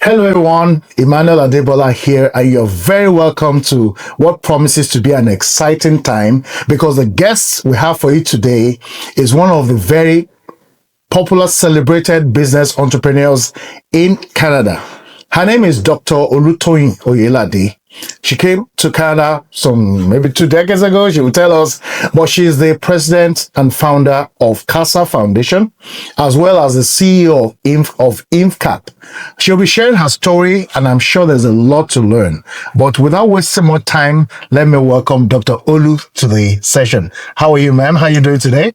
Hello everyone, Emmanuel Adebola here, and you're very welcome to what promises to be an exciting time because the guest we have for you today is one of the very popular celebrated business entrepreneurs in Canada. Her name is Dr. Olutoyin Oyelade. She came to Canada maybe 2 decades ago, she will tell us, but she is the president and founder of CASA Foundation, as well as the CEO of InVcap. She'll be sharing her story, and I'm sure there's a lot to learn. But without wasting more time, let me welcome Dr. Olu to the session. How are you, ma'am? How are you doing today?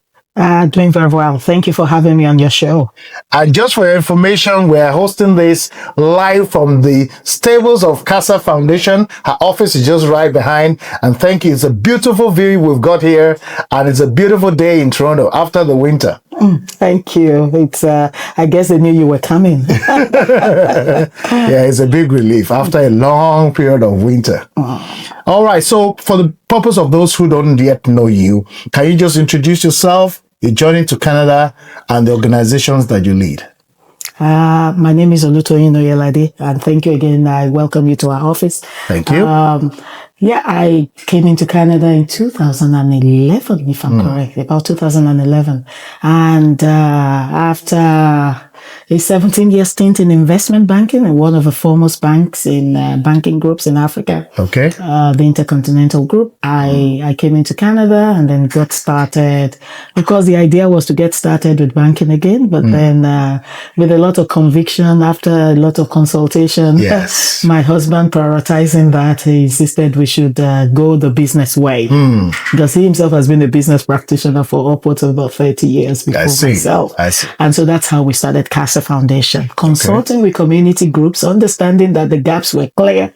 Doing very well. Thank you for having me on your show. And just for your information, we're hosting this live from the stables of CASA Foundation. Her office is just right behind. And thank you. It's a beautiful view we've got here. And it's a beautiful day in Toronto after the winter. Thank you. It's, I guess they knew you were coming. Yeah, it's a big relief after a long period of winter. All right. So for the purpose of those who don't yet know you, can you just introduce yourself, your journey to Canada, and the organizations that you lead? My name is Olutoyin Oyelade, and thank you again. I welcome you to our office. Thank you. I came into Canada in 2011, if I'm correct, about 2011. And after a 17-year stint in investment banking in one of the foremost banks in banking groups in Africa. Okay. The Intercontinental Group. I came into Canada and then got started because the idea was to get started with banking again, but then with a lot of conviction after a lot of consultation, yes, my husband prioritizing that, he insisted we should go the business way because he himself has been a business practitioner for upwards of about 30 years before myself. I see. And so that's how we started CASA Foundation, consulting with community groups, understanding that the gaps were clear,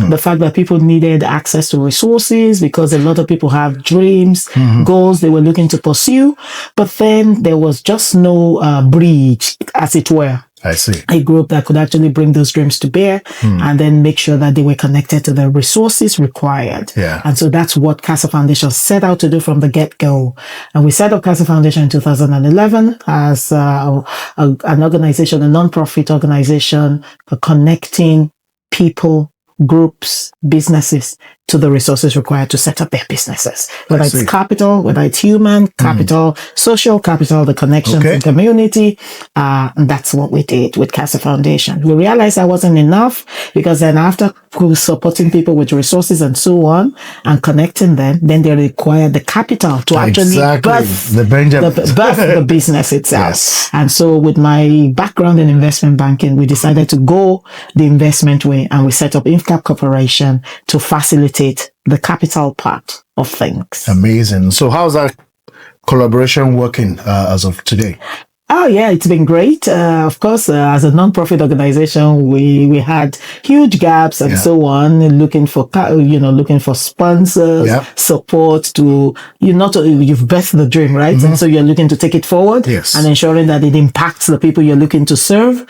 the fact that people needed access to resources because a lot of people have dreams, goals they were looking to pursue, but then there was just no bridge, as it were. I see. A group that could actually bring those dreams to bear and then make sure that they were connected to the resources required. Yeah. And so that's what CASA Foundation set out to do from the get-go. And we set up CASA Foundation in 2011 as an organization, a non-profit organization for connecting people, groups, businesses to the resources required to set up their businesses. Whether it's capital, whether it's human capital, social capital, the connections in community. And that's what we did with CASA Foundation. We realized that wasn't enough because then after supporting people with resources and so on and connecting them, then they required the capital to actually birth the business itself. Yes. And so with my background in investment banking, we decided to go the investment way and we set up InVcap Corporation to facilitate the capital part of things. Amazing. So how's that collaboration working as of today? Oh yeah, it's been great. Of course, as a non-profit organization, we had huge gaps and so on, looking for sponsors, support to you've birthed the dream, right? And so you're looking to take it forward and ensuring that it impacts the people you're looking to serve.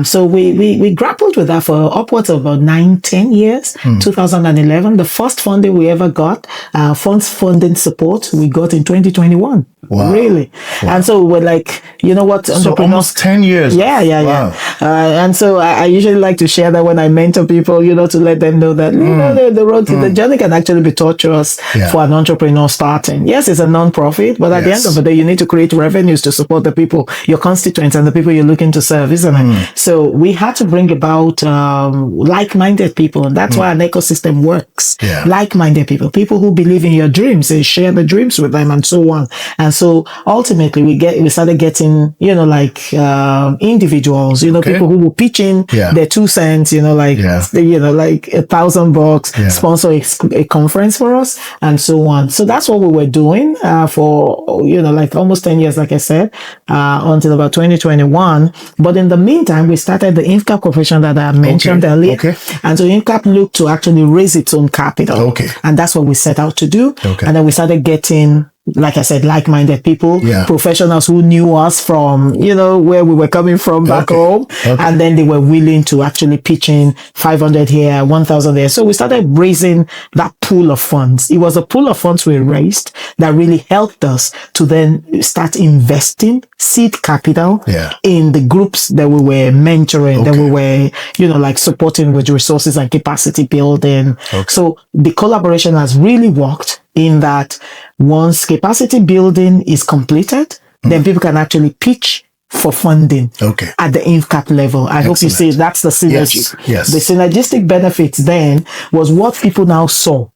So we grappled with that for upwards of about 9-10 years. 2011, the first funding we ever got, funding support we got in 2021. Wow. Really? Wow. And so we're like, you know what? So almost 10 years. Yeah. And so I usually like to share that when I mentor people, to let them know that, the road to the journey can actually be torturous for an entrepreneur starting. Yes, it's a non-profit, but at the end of the day, you need to create revenues to support the people, your constituents and the people you're looking to serve, isn't it? So we had to bring about like-minded people, and that's why an ecosystem works. Yeah. Like-minded people who believe in your dreams and share the dreams with them and so on. And so ultimately we started getting, individuals, people who will pitch in their 2 cents, like $1,000, sponsor a conference for us and so on. So that's what we were doing, for, almost 10 years, like I said, until about 2021. But in the meantime, we started the InVcap Corporation that I mentioned earlier. And so InVcap looked to actually raise its own capital. And that's what we set out to do. And then we started getting like I said, like-minded people, Yeah. professionals who knew us from, where we were coming from back home. And then they were willing to actually pitch in 500 here, 1,000 there. So we started raising that pool of funds. It was a pool of funds we raised that really helped us to then start investing seed capital in the groups that we were mentoring, that we were, like supporting with resources and capacity building. So the collaboration has really worked in that once capacity building is completed, then people can actually pitch for funding at the InVcap level. I hope you see that's the synergy. Yes. The synergistic benefits then was what people now saw.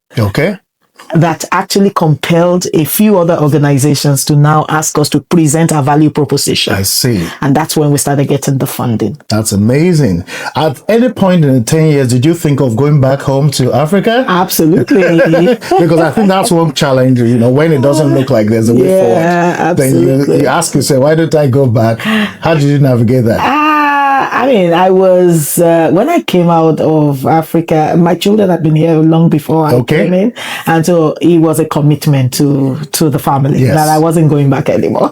That actually compelled a few other organizations to now ask us to present our value proposition. I see. And that's when we started getting the funding. That's amazing. At any point in the 10 years, did you think of going back home to Africa? Absolutely. Because I think that's one challenge, when it doesn't look like there's a way forward. Absolutely. Then you ask yourself, why don't I go back? How did you navigate that? I was, when I came out of Africa, my children had been here long before I came in. And so it was a commitment to the family that I wasn't going back anymore.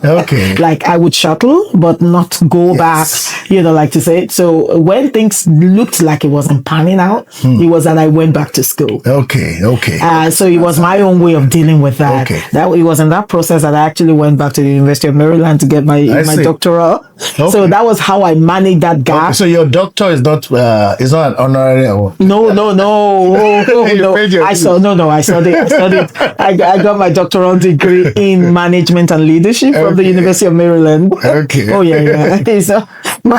Like I would shuttle, but not go back, like to say. So when things looked like it wasn't panning out, it was that I went back to school. So it was my own way of dealing with that. That it was in that process that I actually went back to the University of Maryland to get my doctoral. So that was how I managed that gap. So your doctor is not an honorary award? No. I studied. I got my doctoral degree in management and leadership from the University of Maryland. Oh yeah. So,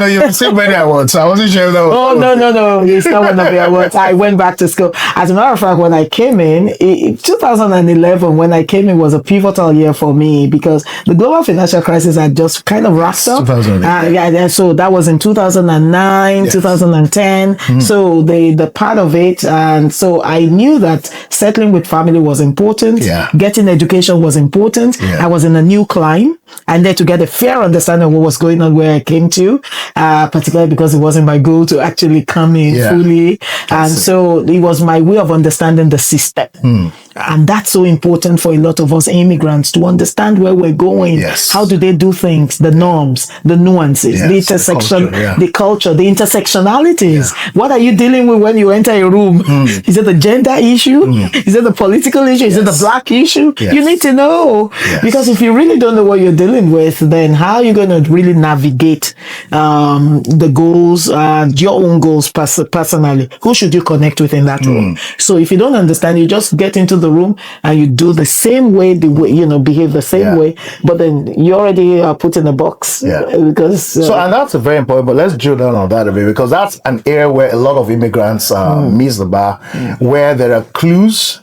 you've received many awards. I wasn't sure that was. No. It's not one of the awards. I went back to school. As a matter of fact, when I came in 2011, when I came in was a pivotal year for me because the global financial crisis had just kind of wrapped up. 2008. So that was in 2009, 2010. So the part of it, and so I knew that settling with family was important. Getting education was important. I was in a new climb, and then to get a fair understanding of what was going on where I came to, particularly because it wasn't my goal to actually come in fully. And so it was my way of understanding the system. And that's so important for a lot of us immigrants to understand where we're going. How do they do things, the norms, the nuances, the intersection, the culture, the intersectionalities. What are you dealing with when you enter a room? Is it a gender issue? Is it a political issue? Is it a black issue? You need to know. Because if you really don't know what you're dealing with, then how are you going to really navigate the goals and your own goals personally? Who should you connect with in that room? So if you don't understand, you just get into the room and you do the same way, behave the same way, but then you already are put in a box. Because and that's a very important, but let's drill down on that a bit because that's an area where a lot of immigrants miss the bar, where there are clues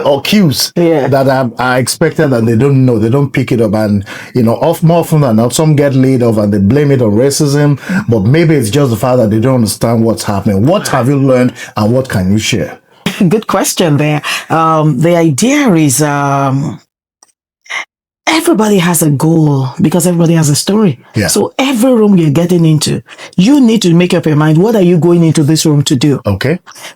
or cues that are expected and they don't know, they don't pick it up, and more often than not, some get laid off and they blame it on racism, but maybe it's just the fact that they don't understand what's happening. What have you learned and what can you share? Good question there. The idea is everybody has a goal because everybody has a story. So every room you're getting into, you need to make up your mind, what are you going into this room to do?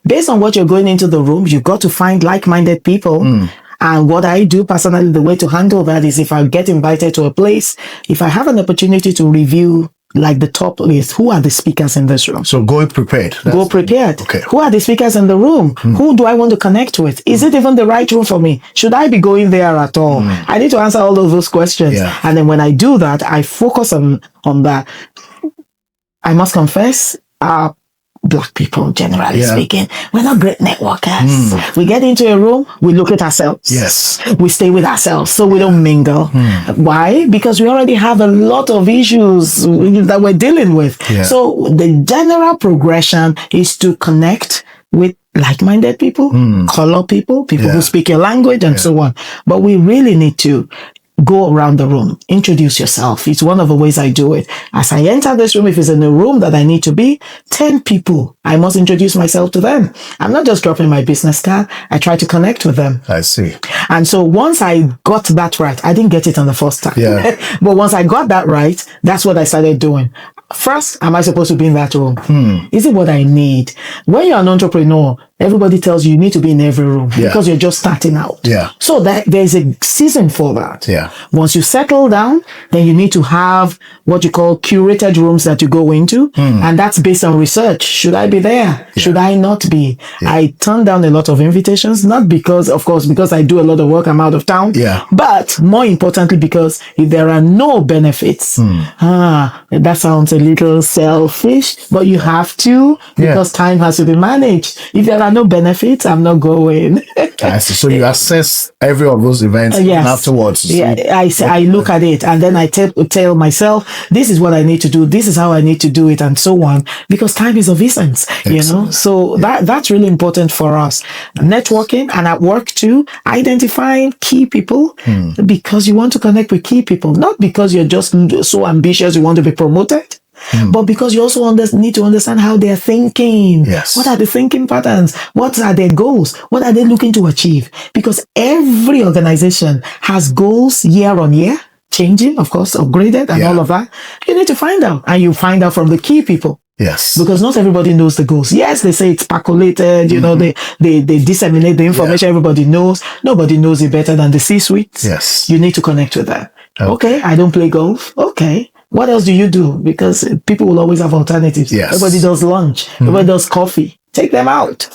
Based on what you're going into the room, you've got to find like-minded people. And what I do personally, the way to handle that is if I get invited to a place, if I have an opportunity to review like the top list, who are the speakers in this room? So go prepared. Go prepared. Who are the speakers in the room? Who do I want to connect with? Is it even the right room for me? Should I be going there at all? I need to answer all of those questions. And then when I do that, I focus on that. I must confess, Black people, generally speaking, we're not great networkers. We get into a room, we look at ourselves. We stay with ourselves, so we don't mingle. Why? Because we already have a lot of issues that we're dealing with. So the general progression is to connect with like-minded people, color people who speak your language, and so on. But we really need to go around the room, introduce yourself. It's one of the ways I do it. As I enter this room, if it's in a room that I need to be, 10 people, I must introduce myself to them. I'm not just dropping my business card. I try to connect with them. I see. And so once I got that right, I didn't get it on the first time. But once I got that right, that's what I started doing. First, am I supposed to be in that room? Is it what I need? When you're an entrepreneur, everybody tells you need to be in every room because you're just starting out. Yeah. So that there's a season for that. Yeah. Once you settle down, then you need to have what you call curated rooms that you go into. And that's based on research. Should I be there? Should I not be? I turn down a lot of invitations, not because, of course, because I do a lot of work, I'm out of town. Yeah. But more importantly, because if there are no benefits, that sounds a little selfish, but you have to because time has to be managed. If there are no benefits, I'm not going. I see. So you assess every of those events and afterwards. Yeah, I look at it and then I tell myself, this is what I need to do. This is how I need to do it and so on, because time is of essence, you know? So that's really important for us. Networking and at work too, identifying key people because you want to connect with key people, not because you're just so ambitious, you want to be promoted. But because you also need to understand how they're thinking. Yes. What are the thinking patterns? What are their goals? What are they looking to achieve? Because every organization has goals year on year, changing, of course, upgraded and all of that. You need to find out. And you find out from the key people. Yes. Because not everybody knows the goals. Yes, they say it's percolated, you know, they disseminate the information everybody knows. Nobody knows it better than the C-suite. Yes. You need to connect with that. Okay, I don't play golf. Okay. What else do you do? Because people will always have alternatives. Yes. Everybody does lunch. Everybody does coffee. Take them out.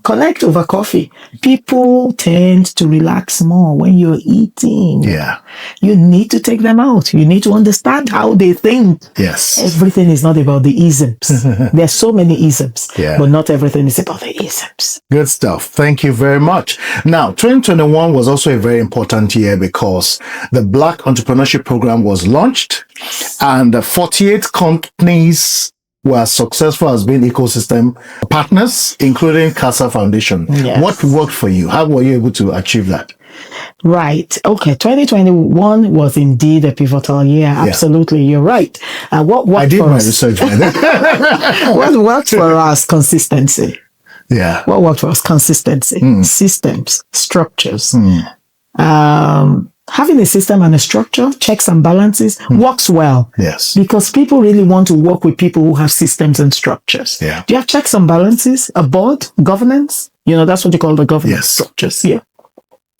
Connect over coffee. People tend to relax more when you're eating. Yeah. You need to take them out. You need to understand how they think. Yes. Everything is not about the isms. There's so many isms, Yeah. but not everything is about the isms. Good stuff. Thank you very much. Now, 2021 was also a very important year because the Black Entrepreneurship Program was launched and 48 companies were successful as being ecosystem partners, including CASA Foundation. Yes. What worked for you? How were you able to achieve that? Right. Okay. 2021 was indeed a pivotal year. Absolutely. You're right. What worked I did for my us? research. What worked for us? Consistency. Yeah. What worked for us? Consistency. Systems, structures. Having a system and a structure, checks and balances, works well. Yes. Because people really want to work with people who have systems and structures. Yeah. Do you have checks and balances? A board? Governance? You know, that's what you call the governance structures. Yeah.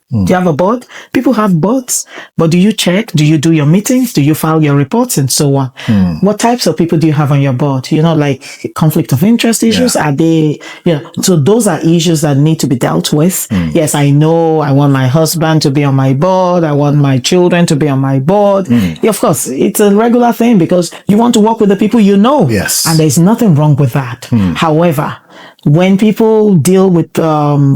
Do you have a board? People have boards, but do you check? Do you do your meetings? Do you file your reports and so on? What types of people do you have on your board? You know, like conflict of interest issues? Are they, you know, so those are issues that need to be dealt with. Yes, I know I want my husband to be on my board. I want my children to be on my board. Yeah, of course, it's a regular thing because you want to work with the people you know. Yes. And there's nothing wrong with that. However, when people deal with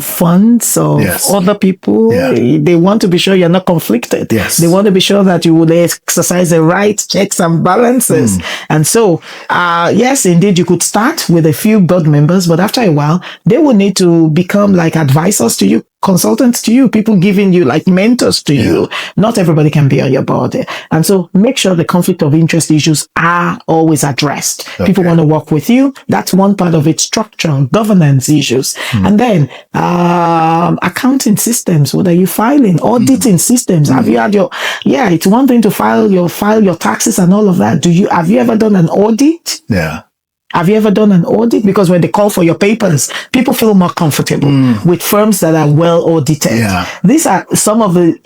funds of other people, they want to be sure you're not conflicted. Yes. They want to be sure that you will exercise the right checks and balances. And so, yes, indeed, you could start with a few board members, but after a while, they will need to become like advisors to you, consultants to you, people giving you like mentors to you. Not everybody can be on your board. And so make sure the conflict of interest issues are always addressed. People want to work with you. That's one part of it. Structure, governance issues. And then accounting systems. What are you filing? Auditing systems. Have you had your, it's one thing to file your taxes and all of that. Have you ever done an audit? Yeah. Have you ever done an audit? Because when they call for your papers, people feel more comfortable with firms that are well audited. Yeah. These are some of the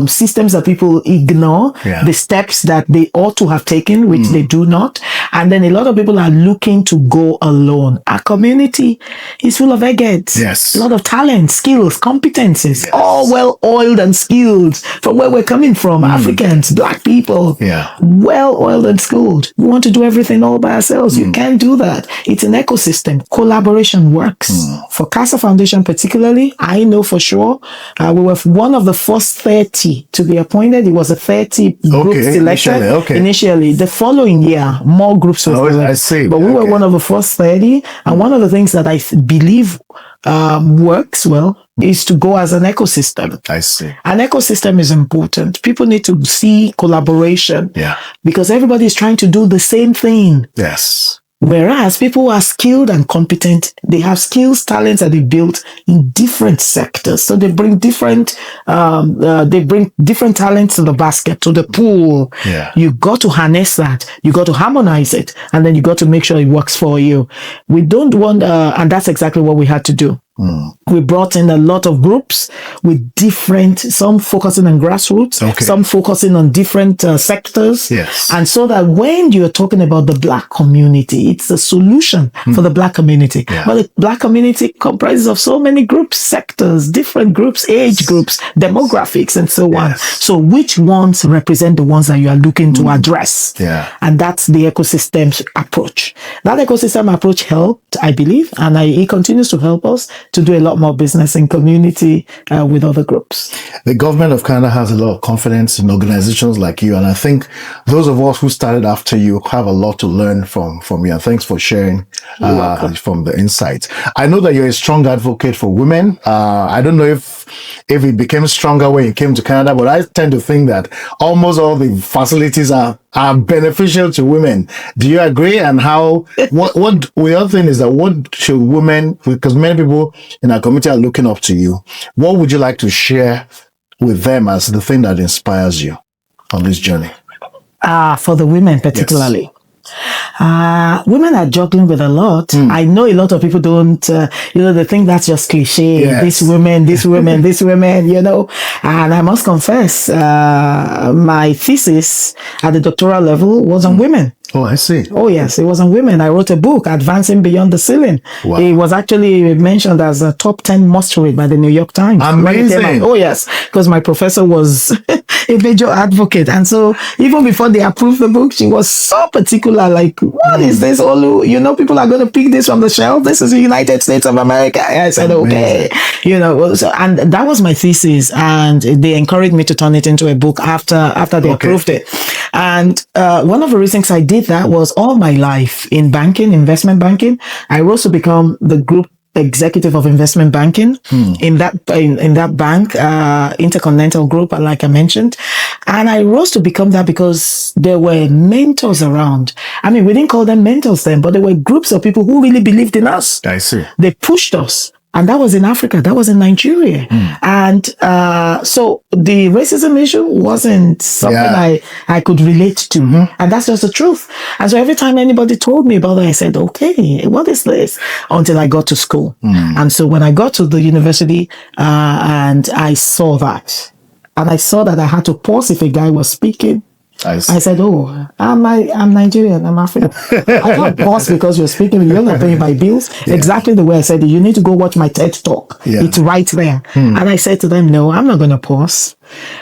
systems that people ignore, the steps that they ought to have taken, which they do not. And then a lot of people are looking to go alone. Our community is full of eggheads. Yes. A lot of talent, skills, competencies, all well oiled and skilled from where we're coming from. Africans, Black people, well oiled and skilled. We want to do everything all by ourselves. You can't do that. It's an ecosystem. Collaboration works. For CASA Foundation particularly, I know for sure, we were one of the first 30 to be appointed. It was a 30 group selected initially. The following year, more groups were selected. I see. But we were one of the first 30. And one of the things that I believe works well is to go as an ecosystem. I see. An ecosystem is important. People need to see collaboration. Yeah. Because everybody is trying to do the same thing. Yes. Whereas people who are skilled and competent, they have skills, talents that they built in different sectors. So they bring different talents to the basket, to the pool. Yeah. You got to harness that. You got to harmonize it, and then you got to make sure it works for you. We don't want, and that's exactly what we had to do. We brought in a lot of groups with some focusing on grassroots, some focusing on different sectors. Yes. And so that when you're talking about the Black community, it's a solution for the Black community. Yeah. But the Black community comprises of so many groups, sectors, different groups, age groups, demographics, and so on. So which ones represent the ones that you are looking to address? Yeah. And that's the ecosystem approach. That ecosystem approach helped, I believe, and it continues to help us to do a lot more business in community with other groups. The government of Canada has a lot of confidence in organizations like you, and I think those of us who started after you have a lot to learn from you. And thanks for sharing from the insights. I know that you're a strong advocate for women. I don't know if it became stronger when you came to Canada, but I tend to think that almost all the facilities are beneficial to women. Do you agree? And how, the other thing is that what should women, because many people in our community are looking up to you, what would you like to share with them as the thing that inspires you on this journey? For the women particularly. Yes. Women are juggling with a lot. I know a lot of people don't, they think that's just cliche. Yes. These women, and I must confess, my thesis at the doctoral level was on women. Oh, I see. Oh, yes. It was on women. I wrote a book, Advancing Beyond the Ceiling. Wow. It was actually mentioned as a top 10 must read by the New York Times. Amazing. Oh, yes. Because my professor was a major advocate. And so even before they approved the book, she was so particular. Like, what is this, Olu? People are going to pick this from the shelf. This is the United States of America. I said, okay. And that was my thesis. And they encouraged me to turn it into a book after they approved it. And one of the reasons I did that was all my life in banking, investment banking, I rose to become the group executive of investment banking in that bank, Intercontinental Group, like I mentioned. And I rose to become that because there were mentors around. I mean, we didn't call them mentors then, but there were groups of people who really believed in us. I see. They pushed us. And that was in Africa. That was in Nigeria. And so the racism issue wasn't something I could relate to. And that's just the truth. And so every time anybody told me about it, I said, okay, what is this? Until I got to school. And so when I got to the university and I saw that, and I saw that I had to pause if a guy was speaking, I said, I'm Nigerian, I'm African. I can't pause because you're speaking, you're not paying my bills. Exactly the way I said it. You need to go watch my TED talk. It's right there. And I said to them, no, I'm not going to pause.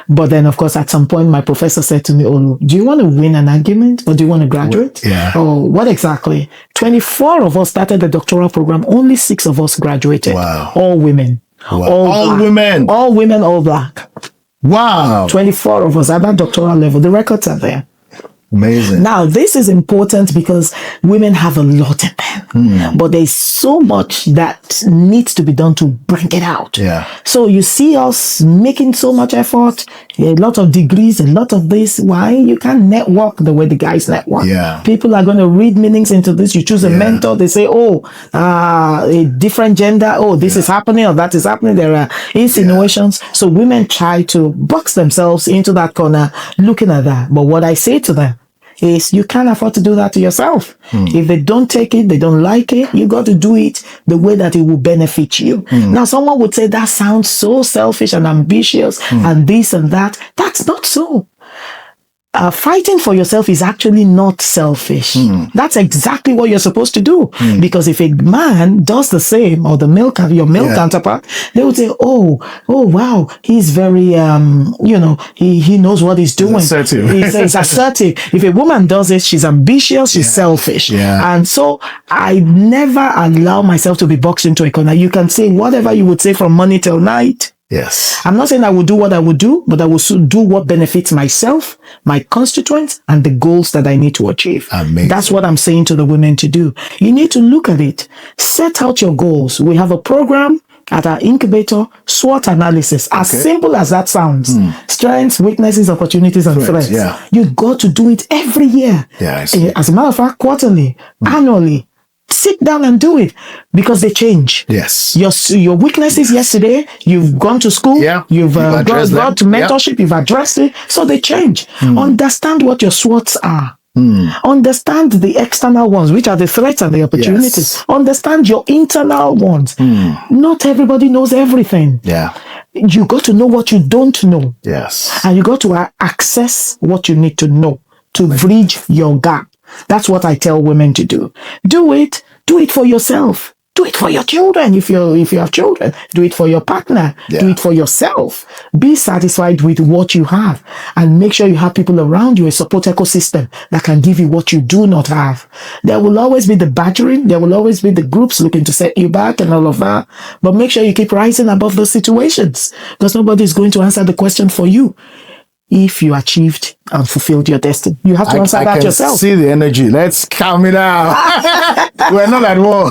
But then, of course, at some point, my professor said to me, Olu, do you want to win an argument or do you want to graduate? Oh, what exactly? 24 of us started the doctoral program. Only 6 of us graduated. Wow. All women. Wow. All women. All women, all Black. Wow. 24 of us at that doctoral level. The records are there. Amazing. Now, this is important because women have a lot in them, but there's so much that needs to be done to bring it out. So you see us making so much effort, a lot of degrees, a lot of this. Why? You can't network the way the guys network. People are going to read meanings into this. You choose a mentor. They say, a different gender. This is happening or that is happening. There are insinuations. So women try to box themselves into that corner looking at that. But what I say to them is you can't afford to do that to yourself. If they don't take it, they don't like it, you got to do it the way that it will benefit you. Now, someone would say that sounds so selfish and ambitious and this and that. That's not so. Fighting for yourself is actually not selfish. That's exactly what you're supposed to do. Because if a man does the same, or your male counterpart, they would say, oh, wow, he's very, he knows what he's doing. He's assertive. He's assertive. If a woman does it, she's ambitious, she's selfish. And so I never allow myself to be boxed into a corner. You can say whatever you would say from morning till night. Yes. I'm not saying I will do what I would do, but I will do what benefits myself, my constituents, and the goals that I need to achieve. Amazing. That's what I'm saying to the women to do. You need to look at it. Set out your goals. We have a program at our incubator, SWOT analysis. As simple as that sounds. Strengths, weaknesses, opportunities, and threats. Yeah. You got to do it every year. Yeah, I see. As a matter of fact, quarterly, annually. Sit down and do it because they change. Yes. Your weaknesses yesterday, you've gone to school, you've got mentorship, you've addressed it, so they change. Understand what your SWOTs are. Understand the external ones, which are the threats and the opportunities. Yes. Understand your internal ones. Not everybody knows everything. Yeah. You got to know what you don't know. Yes. And you got to access what you need to know to bridge your gap. That's what I tell women to do. Do it for yourself. Do it for your children. If you have children, do it for your partner. Yeah. Do it for yourself. Be satisfied with what you have and make sure you have people around you, a support ecosystem that can give you what you do not have. There will always be the badgering. There will always be the groups looking to set you back and all of that. But make sure you keep rising above those situations because nobody is going to answer the question for you. If you achieved and fulfilled your destiny, you have to answer that yourself. I can see the energy. Let's calm it down. We're not at war.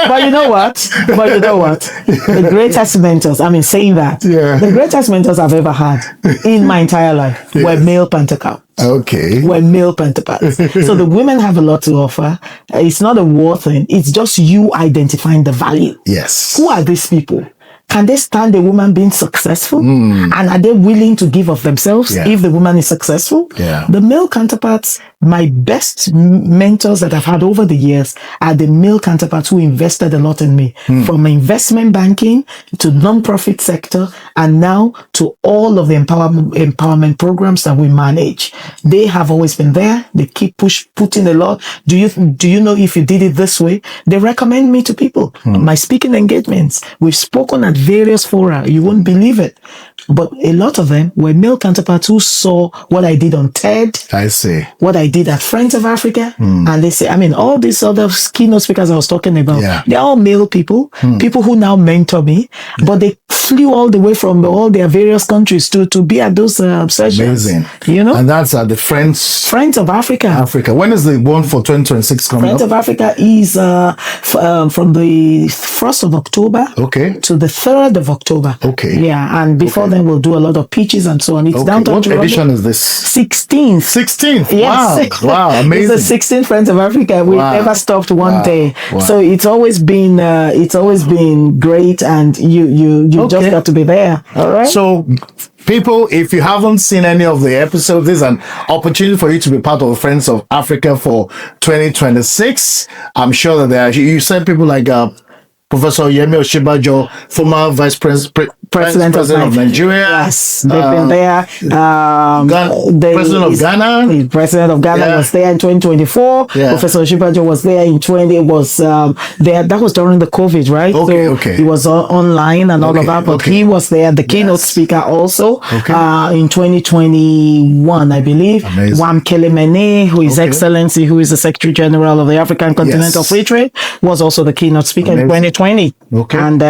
But you know what? The greatest mentors, the greatest mentors I've ever had in my entire life were male counterparts. Okay. Were male counterparts. So the women have a lot to offer. It's not a war thing. It's just you identifying the value. Yes. Who are these people? Can they stand a woman being successful? And are they willing to give of themselves if the woman is successful? Yeah. The male counterparts, my best mentors that I've had over the years are the male counterparts who invested a lot in me, from investment banking to non-profit sector and now to all of the empowerment programs that we manage. They have always been there. They keep putting a lot. Do you know if you did it this way? They recommend me to people. My speaking engagements, we've spoken at various fora. You won't believe it. But a lot of them were male counterparts who saw what I did on TED. I see. What I did at Friends of Africa. And they say, all these other keynote speakers I was talking about, they're all male people, people who now mentor me, but they flew all the way from all their various countries to be at those sessions. Amazing. You know? And that's at the Friends of Africa. When is the one for 2026 coming Friends up? of Africa is from the 1st of October to the 3rd of October. Okay. Yeah, and before then we'll do a lot of pitches and so on. It's downtown What Toronto. edition is this? 16th. 16th. Yes. Wow, amazing. It's the 16th Friends of Africa. We've never stopped one day. Wow. So it's always been great, and you just got to be there. All right. So people, if you haven't seen any of the episodes, this is an opportunity for you to be part of Friends of Africa for 2026. I'm sure that you said people like Professor Yemi Oshibajo, former Vice President of Nigeria. Yes, they've been there. President of Ghana. The President of Ghana was there in 2024. Yeah. Professor Oshibajo was there in 20. Was there? That was during the COVID, right? Okay. He was online and all of that, but he was there. The keynote speaker also in 2021, I believe. Amazing. Wam Kelemene, who is Excellency, who is the Secretary General of the African Continental Free Trade, was also the keynote speaker in 2020. Okay. And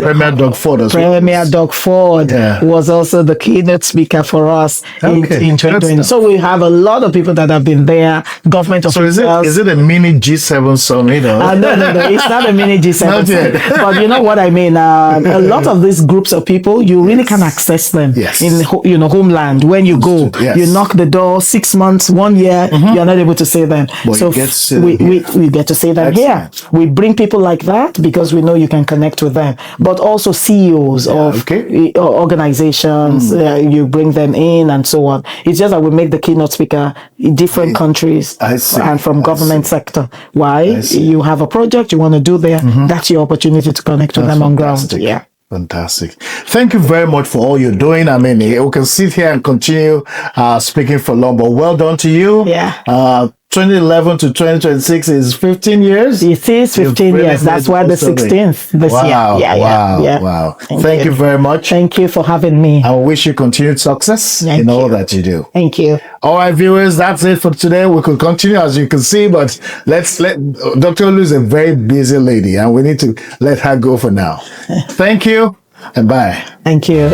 Premier Doug Ford as well. Premier Doug Ford was also the keynote speaker for us in 2020. So we have a lot of people that have been there, government officials. So is it a mini G7 summit? No, it's not a mini G7 summit. But you know what I mean? A lot of these groups of people, you really can access them in homeland. When you go, you knock the door, 6 months, 1 year, you're not able to see them. But so we get to see them here. We bring people like that because we know you can connect with them, but also CEOs of organizations, you bring them in and so on. It's just that we make the keynote speaker in different countries and from government sector. Why? You have a project you want to do there, that's your opportunity to connect with them on ground. Yeah. Fantastic. Thank you very much for all you're doing. I mean, we can sit here and continue speaking for long, but well done to you. Yeah. 2011 to 2026 is 15 years. It is 15 years. That's why the 16th this year. Wow. Thank you very much. Thank you for having me. I wish you continued success in all that you do. Thank you. All right, viewers, that's it for today. We could continue, as you can see, but let's let Dr. Olu is a very busy lady and we need to let her go for now. Thank you and bye. Thank you.